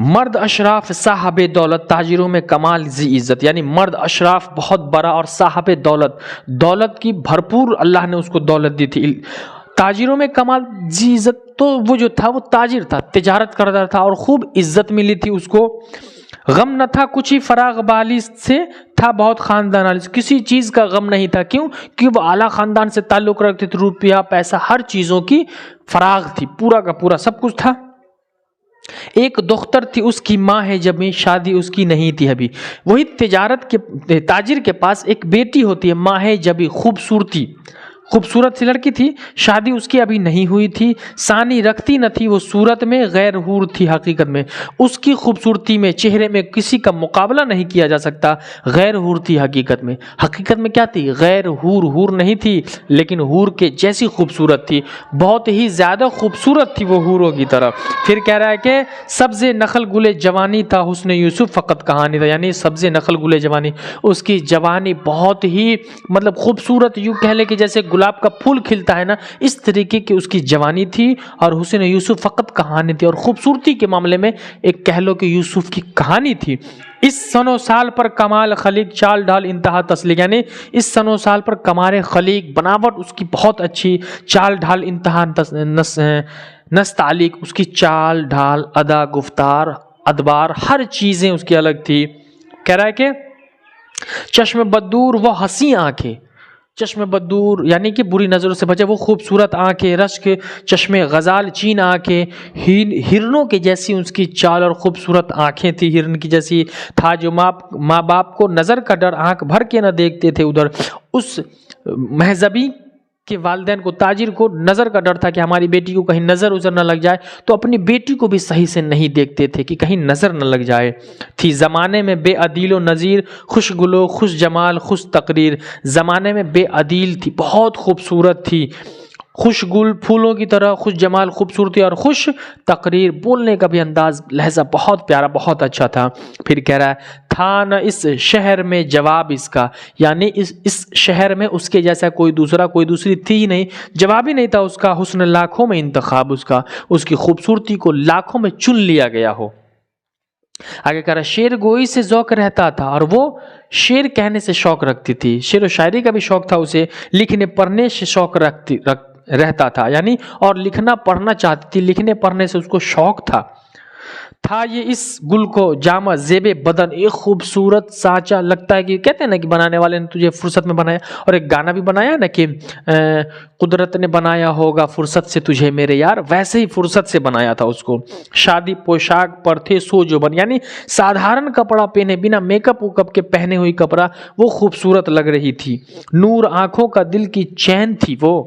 مرد اشراف صاحب دولت، تاجروں میں کمال ذی عزت، یعنی مرد اشراف بہت بڑا اور صاحب دولت، دولت کی بھرپور اللہ نے اس کو دولت دی تھی، تاجروں میں کمال ذی عزت، تو وہ جو تھا وہ تاجر تھا، تجارت کرتا تھا اور خوب عزت ملی تھی اس کو، غم نہ تھا کچھ ہی فراغ بالی سے، تھا بہت خاندان والی، کسی چیز کا غم نہیں تھا، کیوں کہ وہ اعلیٰ خاندان سے تعلق رکھتے تھے، روپیہ پیسہ ہر چیزوں کی فراغ تھی، پورا کا پورا سب کچھ تھا۔ ایک دختر تھی اس کی ماں ہے جب میں، شادی اس کی نہیں تھی ابھی، وہی تجارت کے تاجر کے پاس ایک بیٹی ہوتی ہے ماں ہے جبھی، خوبصورت سی لڑکی تھی، شادی اس کی ابھی نہیں ہوئی تھی، ثانی رکھتی نہ تھی وہ صورت میں، غیر حور تھی حقیقت میں، اس کی خوبصورتی میں چہرے میں کسی کا مقابلہ نہیں کیا جا سکتا، غیر حور تھی حقیقت میں کیا تھی؟ غیر حور نہیں تھی لیکن حور کے جیسی خوبصورت تھی، بہت ہی زیادہ خوبصورت تھی وہ حوروں کی طرح۔ پھر کہہ رہا ہے کہ سبز نخل گل جوانی تھا حسن یوسف فقط کہانی تھا، یعنی سبز نخل گل جوانی، اس کی جوانی بہت ہی مطلب خوبصورت، یوں کہہ لے کہ جیسے گلاب کا پھول کھلتا ہے نا، اس طریقے کی اس کی جوانی تھی، اور حسن یوسف فقط کہانی تھی، اور خوبصورتی کے معاملے میں ایک کہہ لو کہ یوسف کی کہانی تھی۔ اس سن و سال پر کمال خلیق چال ڈھال انتہا تسلیق، یعنی اس سن و سال پر کمال خلیق بناوٹ اس کی بہت اچھی، چال ڈھال انتہا نستعلیق، اس کی چال ڈھال ادا گفتار ادبار ہر چیزیں اس کی الگ تھی۔ کہہ رہا ہے کہ چشم بدور وہ حسین آنکھیں، چشم بدور یعنی کہ بری نظروں سے بچے، وہ خوبصورت آنکھیں، رشک چشم غزال چین آنکھیں، ہرنوں کے جیسی اس کی چال اور خوبصورت آنکھیں تھی، ہرن کی جیسی تھا، جو ماں باپ کو نظر کا ڈر آنکھ بھر کے نہ دیکھتے تھے ادھر، اس مہذبی کے والدین کو، تاجر کو نظر کا ڈر تھا کہ ہماری بیٹی کو کہیں نظر ازر نہ لگ جائے، تو اپنی بیٹی کو بھی صحیح سے نہیں دیکھتے تھے کہ کہیں نظر نہ لگ جائے، تھی زمانے میں بے عدیل و نظیر، خوش گلو خوش جمال خوش تقریر، زمانے میں بے عدیل تھی، بہت خوبصورت تھی، خوش گل پھولوں کی طرح، خوش جمال خوبصورتی، اور خوش تقریر بولنے کا بھی انداز لہجہ بہت پیارا بہت اچھا تھا۔ پھر کہہ رہا ہے تھا نہ اس شہر میں جواب اس کا، یعنی اس شہر میں اس کے جیسا کوئی دوسری تھی ہی نہیں، جواب ہی نہیں تھا اس کا، حسن لاکھوں میں انتخاب اس کا، اس کی خوبصورتی کو لاکھوں میں چن لیا گیا ہو۔ آگے کہہ رہا شعر گوئی سے ذوق رہتا تھا، اور وہ شعر کہنے سے شوق رکھتی تھی، شعر و شاعری کا بھی شوق تھا اسے، لکھنے پڑھنے سے شوق رہتا تھا، یعنی اور لکھنا پڑھنا چاہتی تھی، لکھنے پڑھنے سے اس کو شوق تھا یہ اس گل کو جامع زیب بدن، ایک خوبصورت سانچا، لگتا ہے کہ کہتے ہیں نا کہ بنانے والے نے تجھے فرصت میں بنایا، اور ایک گانا بھی بنایا نا کہ قدرت نے بنایا ہوگا فرصت سے تجھے میرے یار، ویسے ہی فرصت سے بنایا تھا اس کو۔ شادی پوشاک پر تھے سو جو بن، یعنی سادھارن کپڑا پہنے، بنا میک اپ وک کے پہنے ہوئی کپڑا، وہ خوبصورت لگ رہی تھی، نور آنکھوں کا دل کی چین تھی، وہ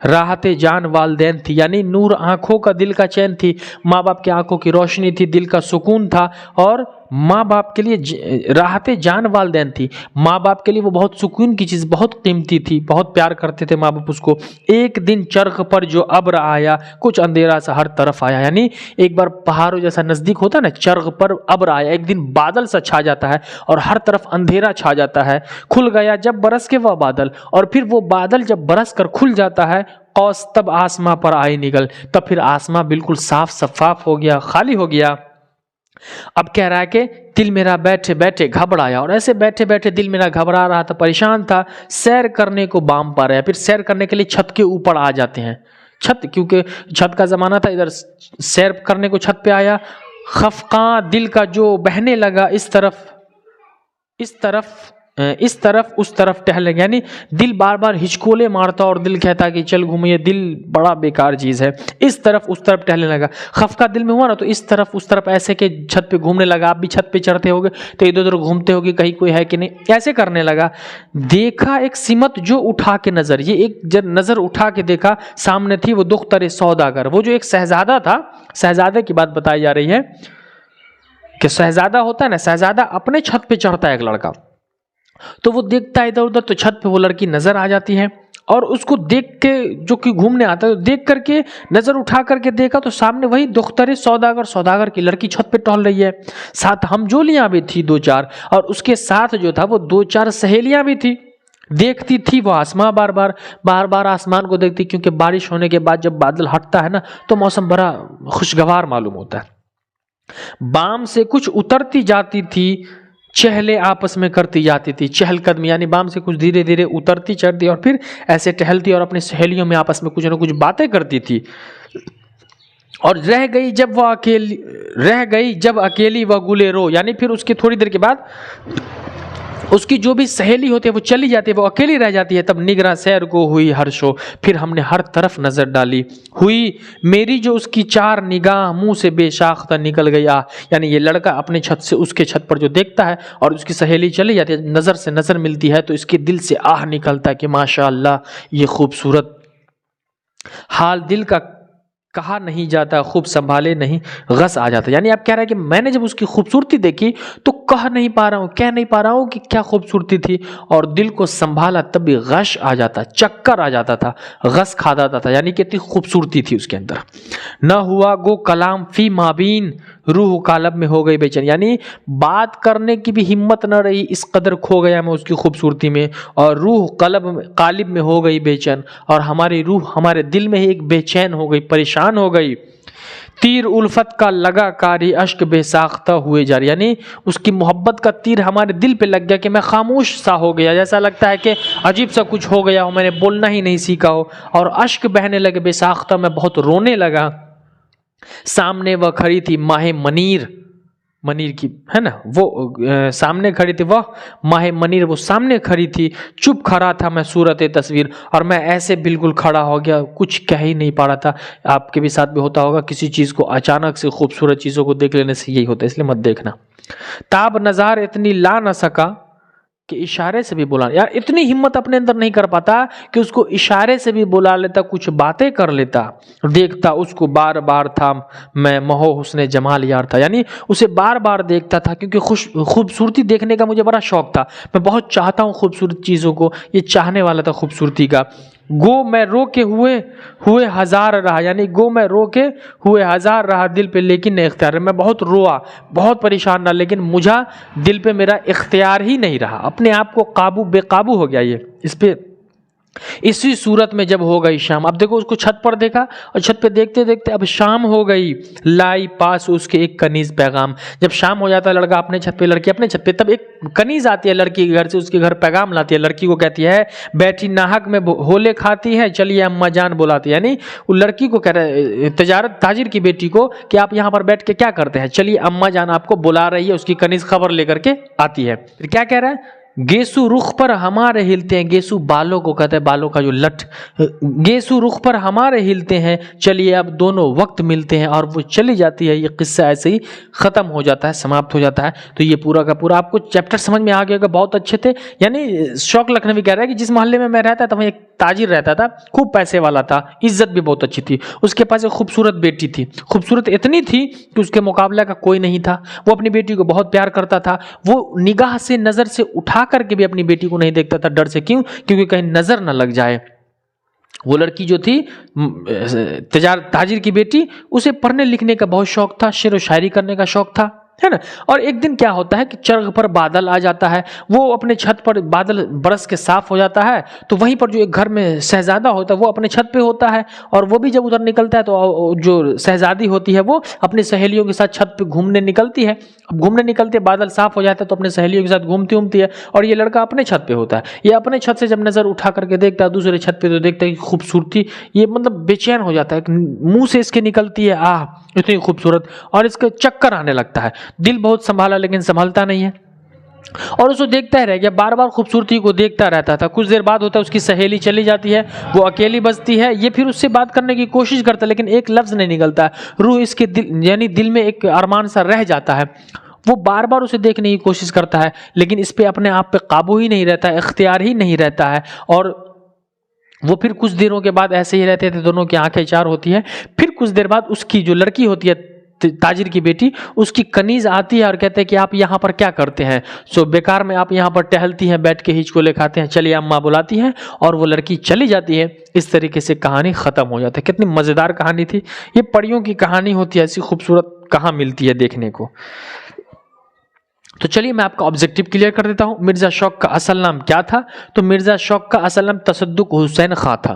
راحت جان والدین تھی، یعنی نور آنکھوں کا دل کا چین تھی، ماں باپ کی آنکھوں کی روشنی تھی، دل کا سکون تھا، اور ماں باپ کے لیے راحت جان والدین تھی، ماں باپ کے لیے وہ بہت سکون کی چیز، بہت قیمتی تھی، بہت پیار کرتے تھے ماں باپ اس کو۔ ایک دن چرخ پر جو ابر آیا، کچھ اندھیرا سا ہر طرف آیا، یعنی ایک بار پہاڑوں جیسا نزدیک ہوتا ہے نا، چرخ پر ابر آیا، ایک دن بادل سا چھا جاتا ہے اور ہر طرف اندھیرا چھا جاتا ہے، کھل گیا جب برس کے وہ بادل، اور پھر وہ بادل جب برس کر کھل جاتا ہے، قوس تب آسماں پر آئی نگل، تب پھر آسماں بالکل صاف شفاف ہو گیا، خالی ہو گیا۔ اب کہہ رہا ہے کہ دل میرا بیٹھے بیٹھے گھبرایا، اور ایسے بیٹھے بیٹھے دل میرا گھبرا رہا تھا، پریشان تھا، سیر کرنے کو بام پا رہے، پھر سیر کرنے کے لیے چھت کے اوپر آ جاتے ہیں، چھت، کیونکہ چھت کا زمانہ تھا، ادھر سیر کرنے کو چھت پہ آیا، خفقاں دل کا جو بہنے لگا، اس طرف اس طرف ٹہلے، یعنی دل بار بار ہچکولے مارتا اور دل کہتا کہ چل گھومے، دل بڑا بیکار چیز ہے، اس طرف اس طرف ٹہلنے لگا، خفقہ دل میں ہوا نا، تو اس طرف اس طرف ایسے کہ چھت پہ گھومنے لگا، آپ بھی چھت پہ چڑھتے ہوگے تو ادھر ادھر گھومتے ہوگے کہیں کوئی ہے کہ نہیں، ایسے کرنے لگا۔ دیکھا ایک سمت جو اٹھا کے نظر، یہ ایک جب نظر اٹھا کے دیکھا، سامنے تھی وہ دختر سوداگر، وہ جو ایک شہزادہ تھا، شہزادے کی بات بتائی جا رہی ہے کہ شہزادہ ہوتا ہے نا، شہزادہ اپنے چھت پہ چڑھتا ہے ایک لڑکا، تو وہ دیکھتا ہے ادھر ادھر، تو چھت پہ وہ لڑکی نظر آ جاتی ہے، اور اس کو دیکھ کے جو کہ گھومنے آتا ہے، دیکھ کر کے نظر اٹھا کر کے دیکھا تو سامنے وہی دختر سوداگر کی لڑکی چھت پہ ٹہل رہی ہے، ساتھ ہمجولیاں بھی تھی دو چار، اور اس کے ساتھ جو تھا وہ دو چار سہیلیاں بھی تھی، دیکھتی تھی وہ آسمان، بار بار آسمان کو دیکھتی، کیونکہ بارش ہونے کے بعد جب بادل ہٹتا ہے نا تو موسم بڑا خوشگوار معلوم ہوتا ہے۔ بام سے کچھ اترتی جاتی تھی، چہلے آپس میں کرتی جاتی تھی، چہل قدمی یعنی بام سے کچھ دھیرے دھیرے اترتی چڑھتی اور پھر ایسے ٹہلتی اور اپنی سہیلیوں میں آپس میں کچھ نہ کچھ باتیں کرتی تھی، اور رہ گئی جب اکیلی وہ گلے رو، یعنی پھر اس کی تھوڑی دیر کے بعد اس کی جو بھی سہیلی ہوتی ہے وہ چلی جاتی ہے، وہ اکیلی رہ جاتی ہے، تب نگراں سیر کو ہوئی ہر شو، پھر ہم نے ہر طرف نظر ڈالی، ہوئی میری جو اس کی چار نگاہ منہ سے بے ساختہ نکل گیا، یعنی یہ لڑکا اپنے چھت سے اس کے چھت پر جو دیکھتا ہے اور اس کی سہیلی چلی جاتی ہے، نظر سے نظر ملتی ہے تو اس کے دل سے آہ نکلتا ہے کہ ماشاءاللہ یہ خوبصورت، حال دل کا کہا نہیں جاتا، خوب سنبھالے نہیں غص آ جاتا، یعنی آپ کہہ رہے ہیں کہ میں نے جب اس کی خوبصورتی دیکھی تو کہہ نہیں پا رہا ہوں کہ کیا خوبصورتی تھی، اور دل کو سنبھالا تب بھی غش آ جاتا، چکر آ جاتا تھا، غص کھا جاتا تھا، یعنی کتنی خوبصورتی تھی اس کے اندر۔ نہ ہوا گو کلام فی مابین، روح قالب میں ہو گئی بے چین، یعنی بات کرنے کی بھی ہمت نہ رہی، اس قدر کھو گیا میں اس کی خوبصورتی میں، اور روح قالب میں ہو گئی بے چین، اور ہماری روح ہمارے دل میں ہی ایک بے چین ہو گئی، پریشان ہو گئی۔ تیر الفت کا لگا کاری، اشک بے ساختہ ہوئے جاری، یعنی اس کی محبت کا تیر ہمارے دل پہ لگ گیا کہ میں خاموش سا ہو گیا، جیسا لگتا ہے کہ عجیب سا کچھ ہو گیا ہو، میں نے بولنا ہی نہیں سیکھا ہو، اور اشک بہنے لگے بے ساختہ، میں بہت رونے لگا۔ سامنے وہ کھڑی تھی ماہ منیر کی ہے نا، وہ سامنے کھڑی تھی، وہ ماہ منیر وہ سامنے کھڑی تھی، چپ کھڑا تھا میں صورت تصویر، اور میں ایسے بالکل کھڑا ہو گیا، کچھ کہہ ہی نہیں پا رہا تھا۔ آپ کے بھی ساتھ بھی ہوتا ہوگا، کسی چیز کو اچانک سے خوبصورت چیزوں کو دیکھ لینے سے یہی ہوتا ہے، اس لیے مت دیکھنا۔ تاب نظار اتنی لا نہ سکا کہ اشارے سے بھی بلا، یار اتنی ہمت اپنے اندر نہیں کر پاتا کہ اس کو اشارے سے بھی بلا لیتا، کچھ باتیں کر لیتا، دیکھتا اس کو بار بار تھا میں مہو حسن جمال یار تھا، یعنی اسے بار بار دیکھتا تھا کیونکہ خوبصورتی دیکھنے کا مجھے بڑا شوق تھا، میں بہت چاہتا ہوں خوبصورت چیزوں کو، یہ چاہنے والا تھا خوبصورتی کا۔ گو میں رو کے ہوئے ہزار رہا، یعنی گو میں رو کے ہوئے ہزار رہا دل پہ لیکن نہیں اختیار، میں بہت روا، بہت پریشان رہا، لیکن مجھے دل پہ میرا اختیار ہی نہیں رہا، اپنے آپ کو بے قابو ہو گیا یہ اس پہ۔ اسی صورت میں جب ہو گئی شام، اب دیکھو اس کو چھت پر دیکھا اور چھت پہ دیکھتے دیکھتے اب شام ہو گئی، لائی پاس اس کے ایک کنیز پیغام، جب شام ہو جاتا ہے لڑکا اپنے چھت پہ لڑکی اپنے چھت پہ، تب ایک کنیز آتی ہے لڑکی کے گھر سے، اس کے گھر پیغام لاتی ہے، لڑکی کو کہتی ہے بیٹھی ناحق میں ہولے کھاتی ہے، چلیے اما جان بلاتی ہے، یعنی وہ لڑکی کو کہہ رہے تاجر کی بیٹی کو کہ آپ یہاں پر بیٹھ کے کیا کرتے ہیں، چلیے اما جان آپ کو بلا رہی ہے، اس کی کنیز خبر لے کر کے آتی ہے، پھر کیا کہہ رہا ہے، گیسو رخ پر ہمارے ہلتے ہیں، گیسو بالوں کو کہتے ہیں، بالوں کا جو لٹ، گیسو رخ پر ہمارے ہلتے ہیں، چلیے اب دونوں وقت ملتے ہیں، اور وہ چلی جاتی ہے۔ یہ قصہ ایسے ہی ختم ہو جاتا ہے، سماپت ہو جاتا ہے۔ تو یہ پورا کا پورا آپ کو چیپٹر سمجھ میں آ گیا ہوگا، بہت اچھے تھے۔ یعنی شوق لکھنوی کہہ رہا ہے کہ جس محلے میں میں رہتا تھا وہیں ایک تاجر رہتا تھا، خوب پیسے والا تھا، عزت بھی بہت اچھی تھی، اس کے پاس ایک خوبصورت بیٹی تھی، خوبصورت اتنی تھی کہ اس کے مقابلہ کا کوئی نہیں تھا، وہ اپنی بیٹی کو بہت پیار کرتا تھا، وہ نگاہ سے نظر سے اٹھا کر کے بھی اپنی بیٹی کو نہیں دیکھتا تھا، ڈر سے، کیونکہ کہیں نظر نہ لگ جائے۔ وہ لڑکی جو تھی تاجر کی بیٹی، اسے پڑھنے لکھنے کا بہت شوق تھا، شعر و شاعری کرنے کا شوق تھا، ہے نا۔ اور ایک دن کیا ہوتا ہے کہ چرغ پر بادل آ جاتا ہے، وہ اپنے چھت پر بادل برس کے صاف ہو جاتا ہے، تو وہیں پر جو ایک گھر میں شہزادہ ہوتا ہے وہ اپنے چھت پہ ہوتا ہے، اور وہ بھی جب ادھر نکلتا ہے تو جو شہزادی ہوتی ہے وہ اپنی سہیلیوں کے ساتھ چھت پہ گھومنے نکلتی ہے، اب گھومنے نکلتے بادل صاف ہو جاتا ہے تو اپنے سہیلیوں کے ساتھ گھومتی ہے، اور یہ لڑکا اپنے چھت پہ ہوتا ہے، یہ اپنے چھت سے جب نظر اٹھا کر کے دیکھتا ہے دوسرے چھت پہ تو دیکھتا ہے کہ خوبصورتی، یہ مطلب بے چین ہو جاتا ہے، منہ سے اس کے نکلتی ہے آہ اتنی خوبصورت، اور اس کا چکر آنے لگتا ہے، دل بہت سنبھالا لیکن سنبھلتا نہیں ہے، اور اس کو دیکھتا رہ گیا، بار بار خوبصورتی کو دیکھتا رہتا تھا۔ کچھ دیر بعد ہوتا ہے اس کی سہیلی چلی جاتی ہے، وہ اکیلی بچتی ہے، یہ پھر اس سے بات کرنے کی کوشش کرتا ہے لیکن ایک لفظ نہیں نکلتا ہے، روح اس کے دل یعنی دل میں ایک ارمان سا رہ جاتا ہے، وہ بار بار اسے دیکھنے کی کوشش کرتا ہے لیکن اس پہ اپنے آپ پہ قابو ہی نہیں رہتا ہے، اختیار ہی نہیں رہتا ہے، اور وہ پھر کچھ دنوں کے بعد ایسے ہی رہتے تھے، دونوں کی آنکھیں چار ہوتی ہیں۔ پھر کچھ دیر بعد اس کی جو لڑکی ہوتی ہے تاجر کی بیٹی، اس کی کنیز آتی ہے اور کہتے ہیں کہ آپ یہاں پر کیا کرتے ہیں، بیکار میں آپ یہاں پر ٹہلتی ہیں، بیٹھ کے ہچکولے کھاتے ہیں، چلیے اماں بلاتی ہیں، اور وہ لڑکی چلی جاتی ہے۔ اس طریقے سے کہانی ختم ہو جاتی ہے۔ کتنی مزیدار کہانی تھی، یہ پریوں کی کہانی ہوتی ہے، ایسی خوبصورت کہاں ملتی ہے دیکھنے کو۔ تو چلیے میں آپ کا آبجیکٹو کلیئر کر دیتا ہوں۔ مرزا شوق کا اصل نام کیا تھا؟ تو مرزا شوق کا اصل نام تصدق حسین خاں تھا،